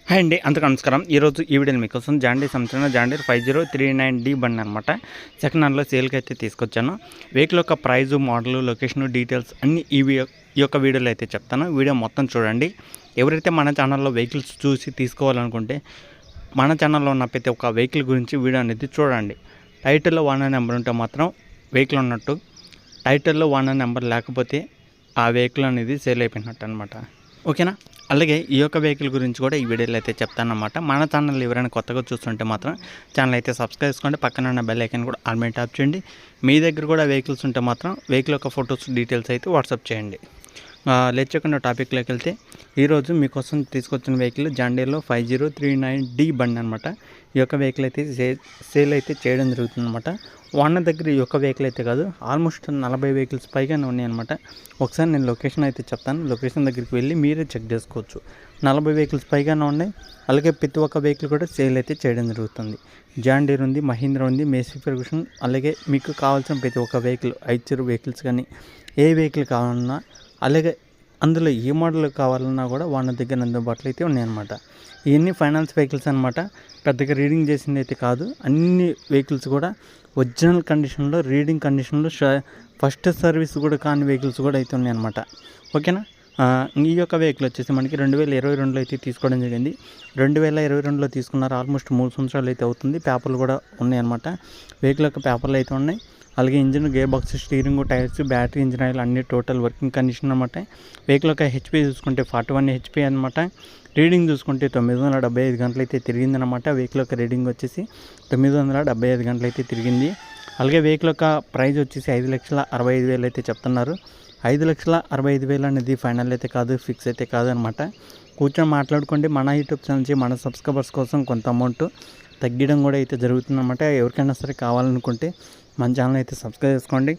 Hi అండి, అందరికీ నమస్కారం. ఈరోజు ఈ వీడియోని మీకోసం జాండీర్ సంబంధించిన జాండీర్ 5039D బండి అనమాట సెకండ్ హ్యాండ్లో సేల్కి అయితే తీసుకొచ్చాను. వెహికల్ యొక్క ప్రైజు, మోడల్, లొకేషన్, డీటెయిల్స్ అన్నీ ఈ యొక్క వీడియోలో అయితే చెప్తాను. వీడియో మొత్తం చూడండి. ఎవరైతే మన ఛానల్లో వెహికల్స్ చూసి తీసుకోవాలనుకుంటే మన ఛానల్లో ఉన్న ప్రతి ఒక్క వెహికల్ గురించి వీడియో అనేది చూడండి. టైటిల్లో ఓనర్ నెంబర్ ఉంటే మాత్రం వెహికల్ ఉన్నట్టు, టైటిల్లో ఓనర్ నెంబర్ లేకపోతే ఆ వెహికల్ అనేది సేల్ అయిపోయినట్టు అనమాట. ఓకేనా? అలాగే ఈ యొక్క వెహికల్ గురించి కూడా ఈ వీడియోలో అయితే చెప్తానమాట. మన ఛానల్ ఎవరైనా కొత్తగా చూస్తుంటే మాత్రం ఛానల్ అయితే సబ్స్క్రైబ్ చేసుకోండి. పక్కన ఉన్న బెల్ ఐకాన్ కూడా ఆల్ మీద ట్యాప్ చేయండి. మీ దగ్గర కూడా వెహికల్స్ ఉంటే మాత్రం వెహికల్ యొక్క ఫొటోస్, డీటెయిల్స్ అయితే వాట్సాప్ చేయండి. లేట్ చేయకుండా టాపిక్లోకి వెళ్తే ఈరోజు మీకోసం తీసుకొచ్చిన వెహికల్ జాండీర్లో 5039D బండి అనమాట. ఈ యొక్క వెహికల్ అయితే సేల్ అయితే చేయడం జరుగుతుందన్నమాట. ఓనర్ దగ్గర ఈ యొక్క వెహికల్ అయితే కాదు, ఆల్మోస్ట్ 40 వెహికల్స్ పైగానే ఉన్నాయన్నమాట. ఒకసారి నేను లొకేషన్ అయితే చెప్తాను. లొకేషన్ దగ్గరికి వెళ్ళి మీరే చెక్ చేసుకోవచ్చు. 40 వెహికల్స్ పైగానే ఉన్నాయి. అలాగే ప్రతి ఒక్క వెహికల్ కూడా సేల్ అయితే చేయడం జరుగుతుంది. జాండీర్ ఉంది, మహీంద్రా ఉంది, మేసీ ఫెర్గుసన్, అలాగే మీకు కావాల్సిన ప్రతి ఒక్క వెహికల్, ఐచర్ వెహికల్స్ కానీ ఏ వెహికల్ కావాలన్నా, అలాగే అందులో ఏ మోడల్ కావాలన్నా కూడా వాళ్ళ దగ్గర అందుబాటులో అయితే ఉన్నాయన్నమాట. ఇవన్నీ ఫైనాన్స్ వెహికల్స్ అనమాట. పెద్దగా రీడింగ్ చేసింది అయితే కాదు. అన్ని వెహికల్స్ కూడా ఒరిజినల్ కండిషన్లో, రీడింగ్ కండిషన్లో, ఫస్ట్ సర్వీస్ కూడా కాని వెహికల్స్ కూడా అయితే ఉన్నాయన్నమాట. ఓకేనా? ఈ యొక్క వెహికల్ వచ్చేసి మనకి 2022లో అయితే తీసుకోవడం జరిగింది. 2022లో తీసుకున్నారు. ఆల్మోస్ట్ 3 సంవత్సరాలు అయితే అవుతుంది. పేపర్లు కూడా ఉన్నాయన్నమాట. వెహికల్ యొక్క పేపర్లు అయితే ఉన్నాయి. అలాగే engine, gear box, steering, tyres, battery, engine oil అన్ని టోటల్ వర్కింగ్ కండిషన్ అనమాట. వెహికల్ యొక్క హెచ్పి చూసుకుంటే 41 హెచ్పి అనమాట. రీడింగ్ చూసుకుంటే 975 గంటలు అయితే తిరిగిందనమాట. వెహికల్ యొక్క రీడింగ్ వచ్చేసి 975 గంటలు అయితే తిరిగింది. అలాగే వెహికల్ యొక్క ప్రైస్ వచ్చేసి 5,65,000 అయితే చెప్తున్నారు. 5,65,000 అనేది ఫైనల్ అయితే కాదు, ఫిక్స్ అయితే కాదు అనమాట. కూర్చొని మాట్లాడుకోండి. మన యూట్యూబ్ ఛానల్ నుంచి మన సబ్స్క్రైబర్స్ కోసం కొంత అమౌంట్ తగ్గడం కూడా అయితే జరుగుతుందన్నమాట. ఎవరికైనా సరే కావాలనుకుంటే మన ఛానల్ అయితే సబ్స్క్రైబ్ చేసుకోండి.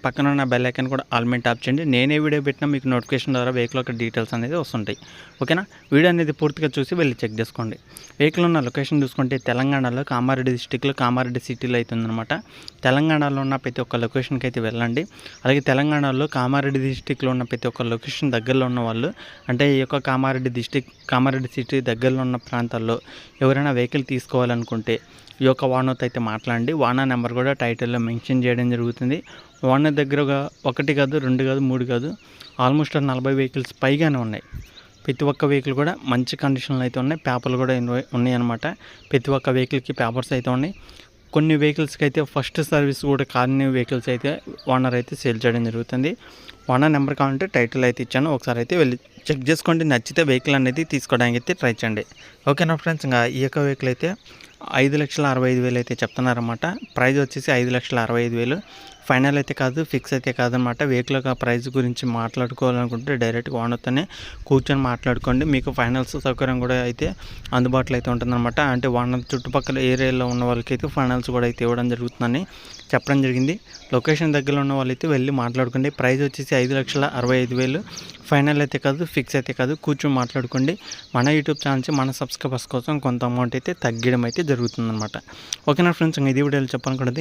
పక్కన ఉన్న బెల్ ఐకాన్ కూడా ఆల్ మీద ట్యాప్ చేయండి. నేనే వీడియో పెట్టినా మీకు నోటిఫికేషన్ ద్వారా వెహికల్ యొక్క డీటెయిల్స్ అనేది వస్తుంటాయి. ఓకేనా? వీడియో అనేది పూర్తిగా చూసి వెళ్ళి చెక్ చేసుకోండి. వెహికల్ ఉన్న లొకేషన్ చూసుకుంటే తెలంగాణలో కామారెడ్డి డిస్టిక్లో, కామారెడ్డి సిటీలో అవుతుందన్నమాట. తెలంగాణలో ఉన్న ప్రతి ఒక్క లొకేషన్కి అయితే వెళ్ళండి. అలాగే తెలంగాణలో కామారెడ్డి డిస్టిక్లో ఉన్న ప్రతి ఒక్క లొకేషన్ దగ్గరలో ఉన్న వాళ్ళు, అంటే ఈ యొక్క కామారెడ్డి డిస్టిక్, కామారెడ్డి సిటీ దగ్గరలో ఉన్న ప్రాంతాల్లో ఎవరైనా వెహికల్ తీసుకోవాలనుకుంటే ఈ యొక్క ఓనర్తో అయితే మాట్లాడండి. ఓనర్ నెంబర్ కూడా టైటిల్లో మెన్షన్ చేయడం జరుగుతుంది. ఓనర్ దగ్గర 1 కాదు, 2 కాదు, 3 కాదు, ఆల్మోస్ట్ 40 వెహికల్స్ పైగానే ఉన్నాయి. ప్రతి ఒక్క వెహికల్ కూడా మంచి కండిషన్లో అయితే ఉన్నాయి. పేపర్లు కూడా ఉన్నాయన్నమాట. ప్రతి ఒక్క వెహికల్కి పేపర్స్ అయితే ఉన్నాయి. కొన్ని వెహికల్స్కి అయితే ఫస్ట్ సర్వీస్ కూడా కాని వెహికల్స్ అయితే ఓనర్ అయితే సేల్ చేయడం జరుగుతుంది. ఓనర్ నెంబర్ కావాలంటే టైటిల్ అయితే ఇచ్చాను. ఒకసారి అయితే వెళ్ళి చెక్ చేసుకోండి. నచ్చితే వెహికల్ అనేది తీసుకోవడానికి అయితే ట్రై చేయండి. ఓకేనా ఫ్రెండ్స్? ఇంకా ఈ యొక్క వెహికల్ అయితే 5,65,000 అయితే చెప్తున్నారన్నమాట. ప్రైస్ వచ్చేసి 5,65,000 ఫైనల్ అయితే కాదు, ఫిక్స్ అయితే కాదనమాట. వెహికల్ యొక్క ప్రైస్ గురించి మాట్లాడుకోవాలనుకుంటే డైరెక్ట్గా ఓనర్తోనే కూర్చొని మాట్లాడుకోండి. మీకు ఫైనాన్స్ సౌకర్యం కూడా అయితే అందుబాటులో అయితే ఉంటుందన్నమాట. అంటే ఓనర్ చుట్టుపక్కల ఏరియాలో ఉన్న వాళ్ళకి అయితే ఫైనాన్స్ కూడా అయితే ఇవ్వడం జరుగుతుందని చెప్పడం జరిగింది. లొకేషన్ దగ్గరలో ఉన్న వాళ్ళైతే వెళ్ళి మాట్లాడుకోండి. ప్రైస్ వచ్చేసి 5,65,000 ఫైనల్ అయితే కాదు, ఫిక్స్ అయితే కాదు. కూర్చొని మాట్లాడుకోండి. మన యూట్యూబ్ ఛానల్ నుంచి మన సబ్స్క్రైబర్స్ కోసం కొంత అమౌంట్ అయితే తగ్గడం అయితే జరుగుతుందన్నమాట. ఓకేనా ఫ్రెండ్స్? ఇది వీడియోలో చెప్పాలనుకుంటే